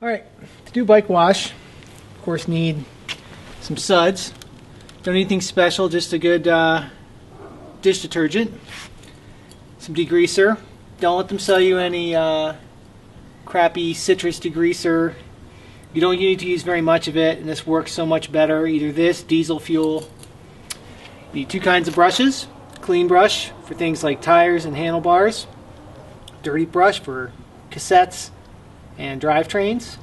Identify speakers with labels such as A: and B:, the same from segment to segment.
A: Alright, to do bike wash, of course need some suds. Don't need anything special, just a good dish detergent. Some degreaser. Don't let them sell you any crappy citrus degreaser. You don't need to use very much of it, and this works so much better. Either this, diesel fuel. You need two kinds of brushes. Clean brush for things like tires and handlebars. Dirty brush for cassettes and drivetrains.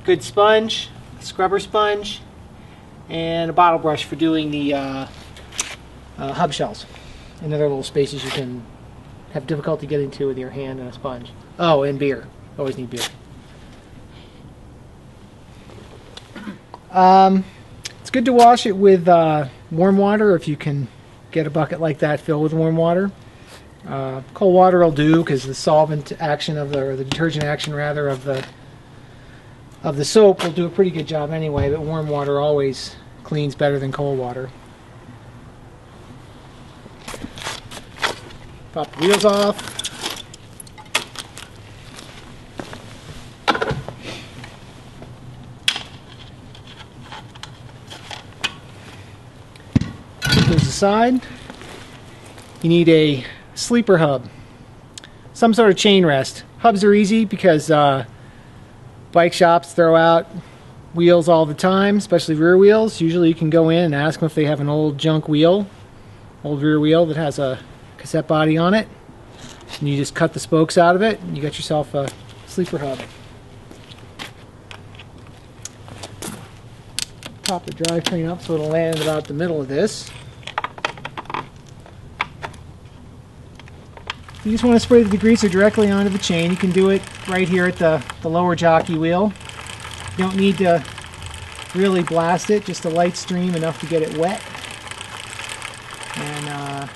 A: Good sponge, scrubber sponge, and a bottle brush for doing the hub shells and other little spaces you can have difficulty getting to with your hand and a sponge. Oh, and beer. Always need beer. It's good to wash it with warm water if you can get a bucket like that filled with warm water. Cold water will do because the solvent action of or the detergent action rather of the soap will do a pretty good job anyway, but warm water always cleans better than cold water. Pop the wheels off. Put those aside. You need a sleeper hub, some sort of chain rest. Hubs are easy because bike shops throw out wheels all the time, especially rear wheels. Usually you can go in and ask them if they have an old junk wheel, old rear wheel that has a cassette body on it, and you just cut the spokes out of it and you got yourself a sleeper hub. Pop the drivetrain up so it'll land about the middle of this. You just want to spray the degreaser directly onto the chain. You can do it right here at the lower jockey wheel. You don't need to really blast it, just a light stream enough to get it wet. And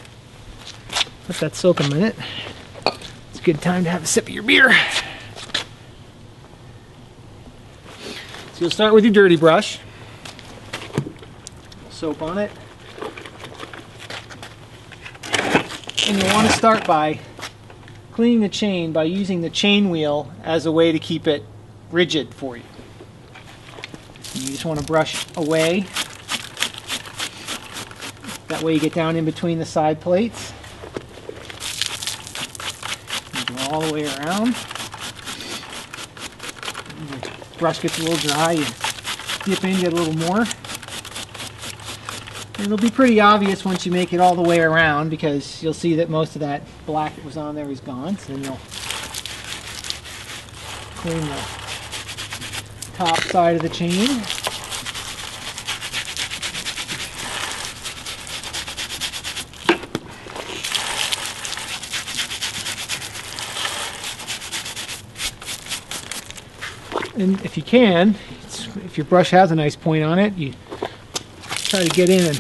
A: let that soak a minute. It's a good time to have a sip of your beer. So you'll start with your dirty brush. Soap on it. And you'll want to start by cleaning the chain by using the chain wheel as a way to keep it rigid for you. And you just want to brush away. That way you get down in between the side plates. You go all the way around. When the brush gets a little dry, you dip in, get a little more. And it'll be pretty obvious once you make it all the way around because you'll see that most of that black that was on there is gone. So then you'll clean the top side of the chain. And if you can, if your brush has a nice point on it, you try to get in and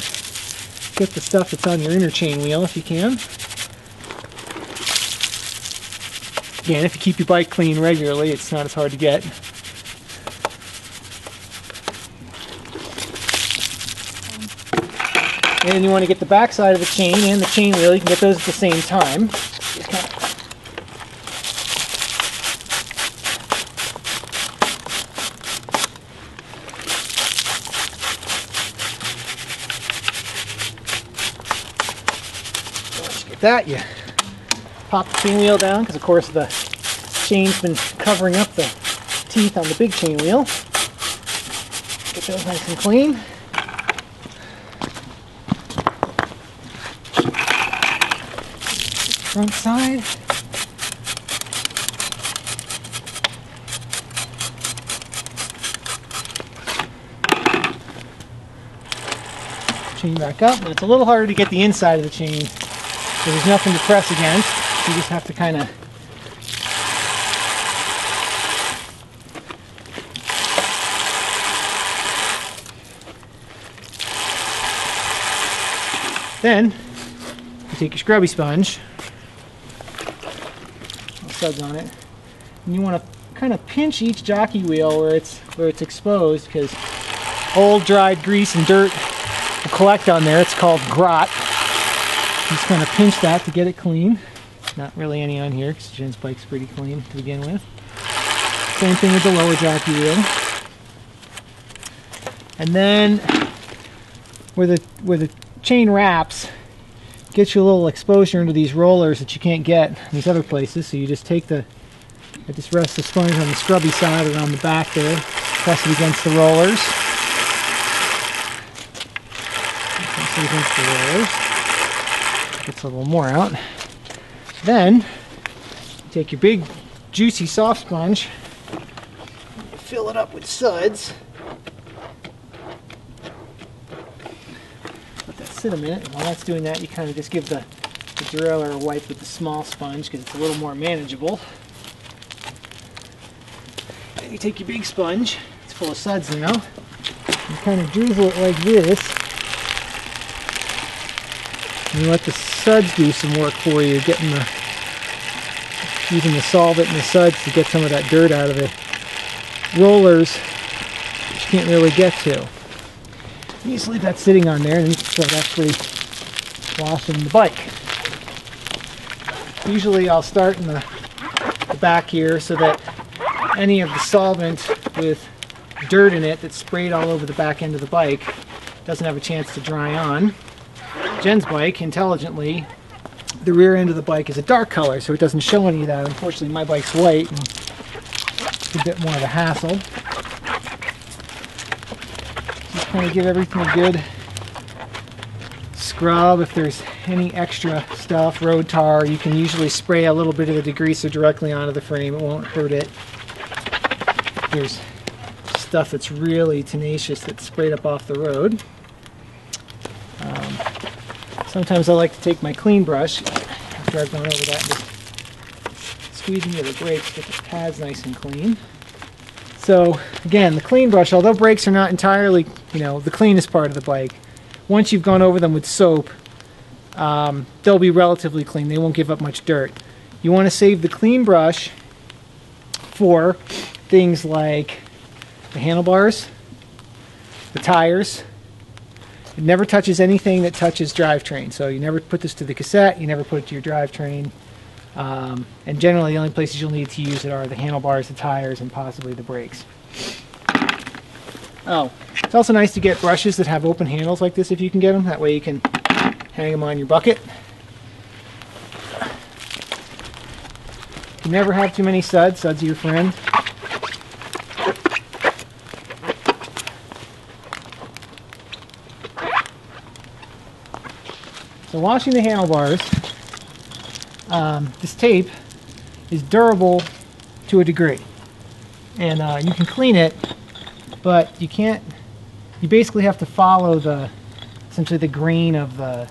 A: get the stuff that's on your inner chain wheel if you can. Again, if you keep your bike clean regularly, it's not as hard to get. And you want to get the back side of the chain and the chain wheel. You can get those at the same time. Just kind of that, you pop the chain wheel down because of course the chain's been covering up the teeth on the big chain wheel. Get those nice and clean. Front side. Chain back up, and it's a little harder to get the inside of the chain. So there's nothing to press against. You just have to kind of then you take your scrubby sponge, suds on it, and you want to kind of pinch each jockey wheel where it's exposed because old dried grease and dirt will collect on there. It's called grot. Just kind of pinch that to get it clean. Not really any on here because Jen's bike's pretty clean to begin with. Same thing with the lower jockey wheel. And then where the chain wraps, gets you a little exposure into these rollers that you can't get in these other places. So you just take I just rest the sponge on the scrubby side around the back there, press it against the rollers. Press it against the rollers. Gets a little more out. Then you take your big juicy soft sponge, fill it up with suds. Let that sit a minute. While that's doing that, you kind of just give the derailleur a wipe with the small sponge because it's a little more manageable. Then you take your big sponge, it's full of suds now, and kind of drizzle it like this. And you let the suds do some work for you, using the solvent and the suds to get some of that dirt out of the rollers that you can't really get to. You just leave that sitting on there and then you can start actually washing the bike. Usually I'll start in the back here so that any of the solvent with dirt in it that's sprayed all over the back end of the bike doesn't have a chance to dry on. Jen's bike, intelligently, the rear end of the bike is a dark color, so it doesn't show any of that. Unfortunately, my bike's white, and it's a bit more of a hassle. Just kind of give everything a good scrub. If there's any extra stuff, road tar, you can usually spray a little bit of the degreaser directly onto the frame. It won't hurt it. If there's stuff that's really tenacious that's sprayed up off the road. Sometimes I like to take my clean brush after I've gone over that and just squeeze into the brakes, get the pads nice and clean. So again, the clean brush, although brakes are not entirely, the cleanest part of the bike, once you've gone over them with soap, they'll be relatively clean. They won't give up much dirt. You want to save the clean brush for things like the handlebars, the tires. It never touches anything that touches drivetrain. So you never put this to the cassette, you never put it to your drivetrain. And generally the only places you'll need to use it are the handlebars, the tires, and possibly the brakes. Oh, it's also nice to get brushes that have open handles like this if you can get them. That way you can hang them on your bucket. You never have too many suds. Suds are your friend. So washing the handlebars, this tape is durable to a degree, and you can clean it, but you can't. You basically have to follow essentially the grain of the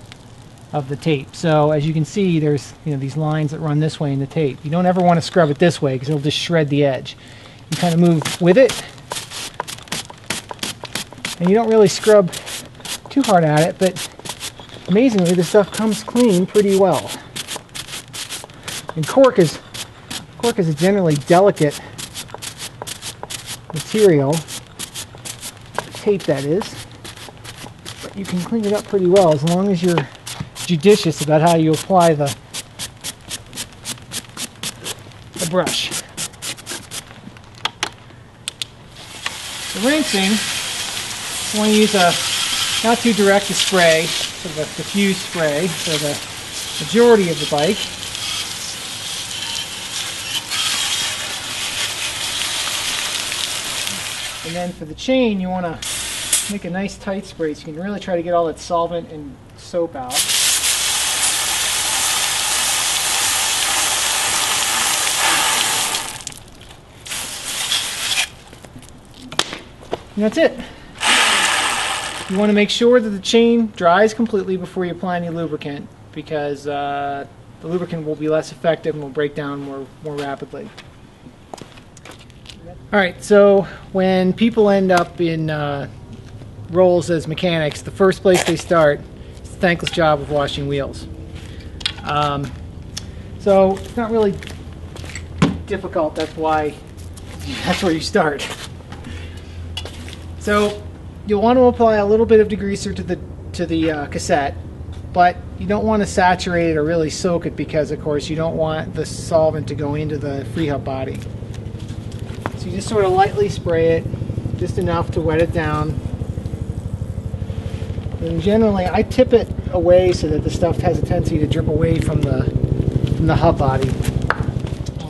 A: tape. So as you can see, there's these lines that run this way in the tape. You don't ever want to scrub it this way because it'll just shred the edge. You kind of move with it, and you don't really scrub too hard at it, but amazingly, the stuff comes clean pretty well. And cork is a generally delicate material, tape that is, but you can clean it up pretty well as long as you're judicious about how you apply the brush. The rinsing, you want to use a not too direct a spray, sort of a diffuse spray for the majority of the bike. And then for the chain, you want to make a nice tight spray so you can really try to get all that solvent and soap out. And that's it. You want to make sure that the chain dries completely before you apply any lubricant, because the lubricant will be less effective and will break down more rapidly. Alright, so when people end up in roles as mechanics, the first place they start is the thankless job of washing wheels. So it's not really difficult, that's where you start. So you'll want to apply a little bit of degreaser to the cassette, but you don't want to saturate it or really soak it because, of course, you don't want the solvent to go into the free hub body. So you just sort of lightly spray it, just enough to wet it down. And generally, I tip it away so that the stuff has a tendency to drip away from the hub body.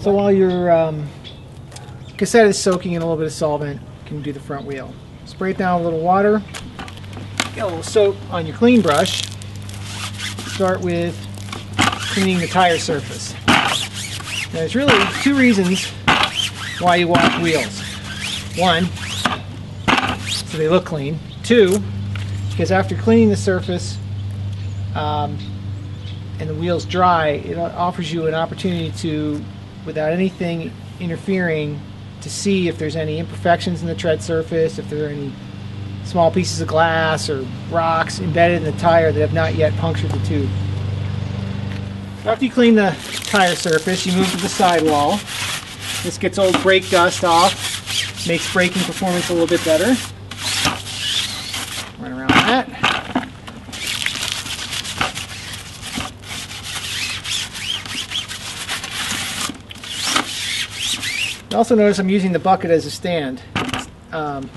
A: So while your cassette is soaking in a little bit of solvent, you can do the front wheel. Spray it down with a little water. Get a little soap on your clean brush. Start with cleaning the tire surface. Now, there's really two reasons why you wash wheels. One, so they look clean. Two, because after cleaning the surface and the wheels dry, it offers you an opportunity to, without anything interfering, to see if there's any imperfections in the tread surface, if there are any small pieces of glass or rocks embedded in the tire that have not yet punctured the tube. After you clean the tire surface, you move to the sidewall. This gets old brake dust off, makes braking performance a little bit better. Run around that. Also notice I'm using the bucket as a stand,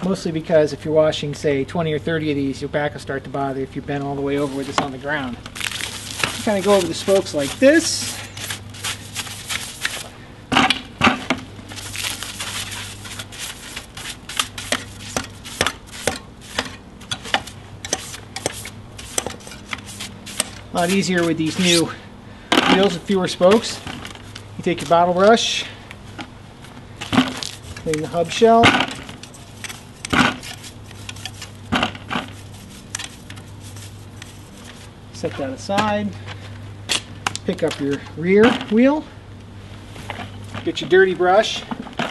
A: mostly because if you're washing, say, 20 or 30 of these, your back will start to bother if you bend all the way over with this on the ground. Kind of go over the spokes like this. A lot easier with these new wheels with fewer spokes. You take your bottle brush, clean the hub shell, set that aside, pick up your rear wheel, get your dirty brush.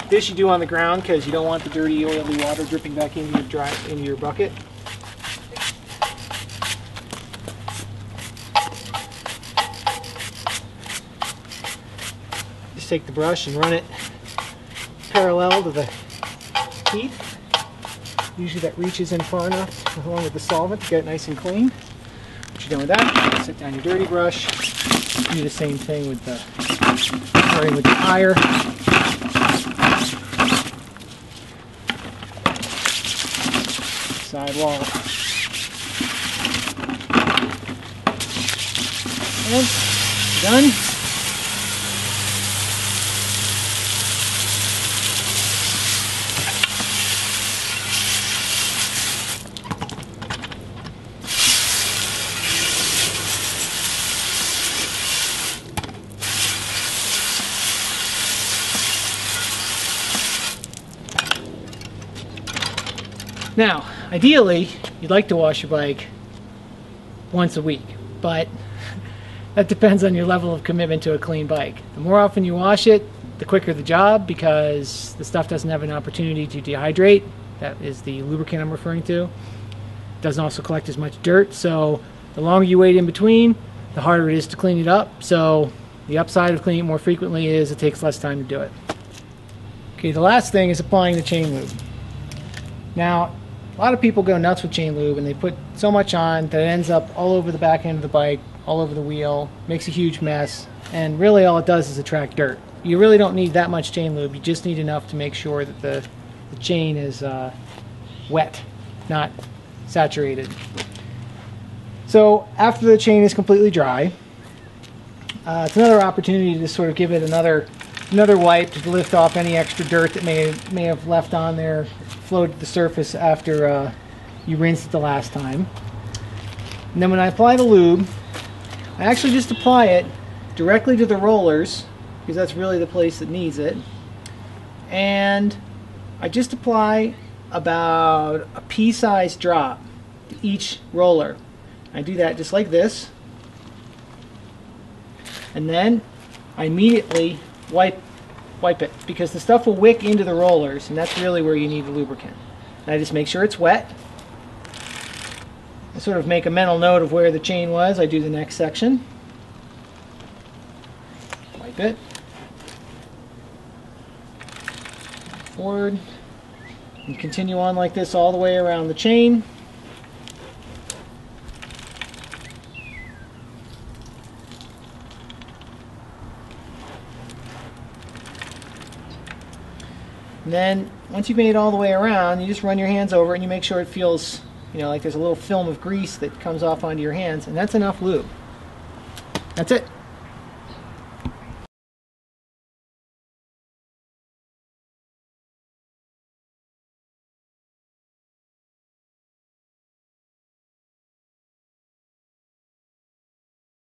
A: This you do on the ground because you don't want the dirty oily water dripping back into your bucket. Just take the brush and run it parallel to the teeth. Usually that reaches in far enough along with the solvent to get it nice and clean. Once you're done with that, set down your dirty brush. Do the same thing with the starting with the tire. Sidewall. And done. Now, ideally, you'd like to wash your bike once a week, but that depends on your level of commitment to a clean bike. The more often you wash it, the quicker the job, because the stuff doesn't have an opportunity to dehydrate. That is the lubricant I'm referring to. It doesn't also collect as much dirt, so the longer you wait in between, the harder it is to clean it up. So the upside of cleaning it more frequently is it takes less time to do it. Okay, the last thing is applying the chain lube. Now, a lot of people go nuts with chain lube and they put so much on that it ends up all over the back end of the bike, all over the wheel, makes a huge mess, and really all it does is attract dirt. You really don't need that much chain lube, you just need enough to make sure that the chain is wet, not saturated. So after the chain is completely dry, it's another opportunity to sort of give it another wipe to lift off any extra dirt that may have left on there, floated to the surface after you rinsed it the last time. And then when I apply the lube, I actually just apply it directly to the rollers, because that's really the place that needs it. And I just apply about a pea-sized drop to each roller. I do that just like this. And then I immediately wipe it, because the stuff will wick into the rollers, and that's really where you need the lubricant. And I just make sure it's wet. I sort of make a mental note of where the chain was. I do the next section. Wipe it. Forward. And continue on like this all the way around the chain. And then once you've made it all the way around, you just run your hands over it and you make sure it feels, like there's a little film of grease that comes off onto your hands, and that's enough lube. That's it.